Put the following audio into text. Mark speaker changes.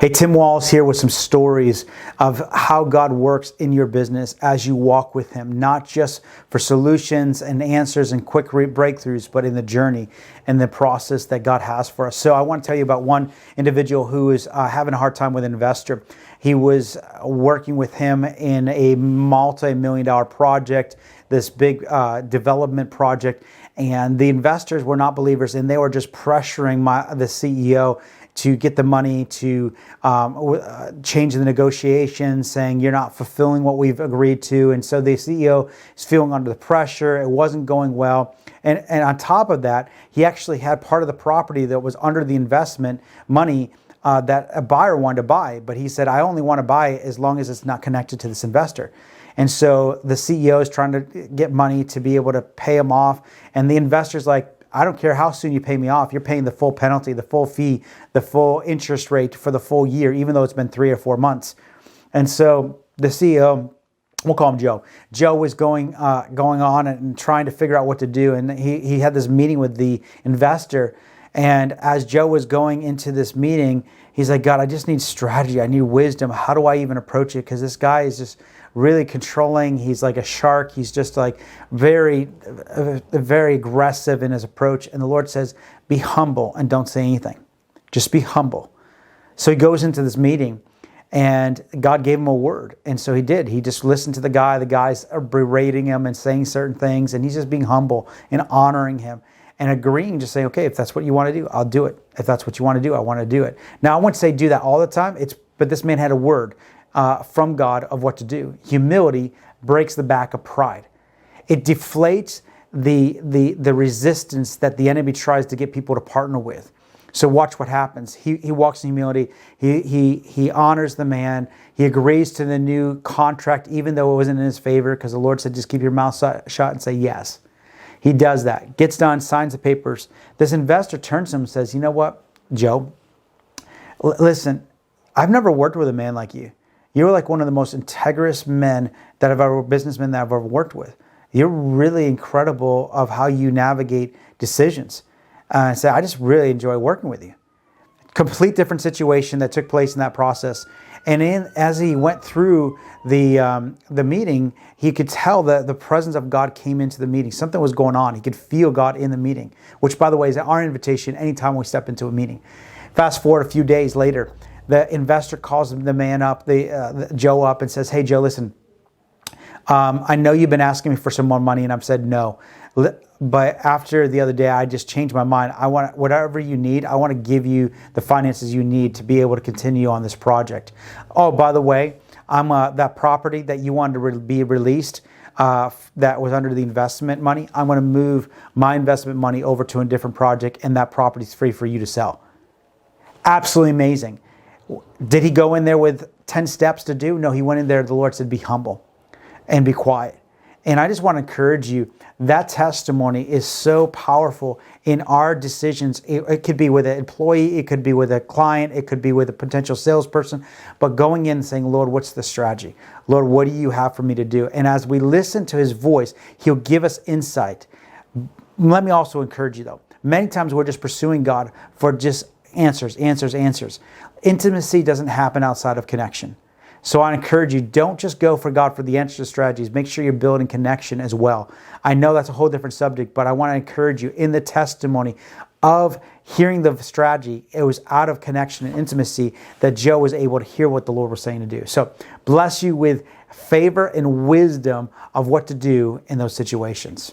Speaker 1: Hey, Tim Walls here with some stories of how God works in your business as you walk with Him, not just for solutions and answers and quick breakthroughs, but in the journey and the process that God has for us. So I want to tell you about one individual who is having a hard time with an investor. He was working with him in a multi-million-dollar project, this big development project, and the investors were not believers, and they were just pressuring the CEO to get the money, to change the negotiations, saying you're not fulfilling what we've agreed to. And so the CEO is feeling under the pressure. It wasn't going well. And on top of that, he actually had part of the property that was under the investment money that a buyer wanted to buy. But he said, I only want to buy it as long as it's not connected to this investor. And so the CEO is trying to get money to be able to pay him off. And the investor's like, I don't care how soon you pay me off. You're paying the full penalty, the full fee, the full interest rate for the full year, even though it's been 3 or 4 months. And so the CEO, we'll call him Joe. Joe was going on and trying to figure out what to do. And he had this meeting with the investor. And as Joe was going into this meeting, he's like, God, I just need strategy. I need wisdom. How do I even approach it? Because this guy is just really controlling. He's like a shark. He's just like very aggressive in his approach. And the Lord says, be humble and don't say anything. Just be humble. So he goes into this meeting and God gave him a word. And so he did. He just listened to the guy. The guys are berating him and saying certain things. And he's just being humble and honoring him and agreeing, just saying, okay, if that's what you want to do, I'll do it. If that's what you want to do, I want to do it. Now, I wouldn't say do that all the time. But this man had a word from God of what to do. Humility breaks the back of pride. It deflates the resistance that the enemy tries to get people to partner with. So watch what happens. He walks in humility. He honors the man. He agrees to the new contract, even though it wasn't in his favor, because the Lord said, just keep your mouth shut and say yes. He does that. Gets done, signs the papers. This investor turns to him and says, you know what, Joe? Listen, I've never worked with a man like you. You're like one of the most integrous men businessmen that I've ever worked with. You're really incredible of how you navigate decisions. I said, I just really enjoy working with you. Complete different situation that took place in that process. And as he went through the meeting, he could tell that the presence of God came into the meeting. Something was going on. He could feel God in the meeting, which, by the way, is our invitation anytime we step into a meeting. Fast forward a few days later, the investor calls the man up, Joe up, and says, hey, Joe, listen, I know you've been asking me for some more money, and I've said no. But after the other day, I just changed my mind. I want whatever you need. I want to give you the finances you need to be able to continue on this project. Oh, by the way, that property that you wanted to be released that was under the investment money, I'm going to move my investment money over to a different project, and that property is free for you to sell. Absolutely amazing. Did he go in there with 10 steps to do? No, he went in there. The Lord said, be humble and be quiet. And I just want to encourage you, that testimony is so powerful in our decisions. It could be with an employee, it could be with a client, it could be with a potential salesperson, but going in and saying, Lord, what's the strategy? Lord, what do you have for me to do? And as we listen to His voice, He'll give us insight. Let me also encourage you though, many times we're just pursuing God for just answers. Intimacy doesn't happen outside of connection. So I encourage you, don't just go for God for the answer to strategies. Make sure you're building connection as well. I know that's a whole different subject, but I want to encourage you in the testimony of hearing the strategy, it was out of connection and intimacy that Joe was able to hear what the Lord was saying to do. So bless you with favor and wisdom of what to do in those situations.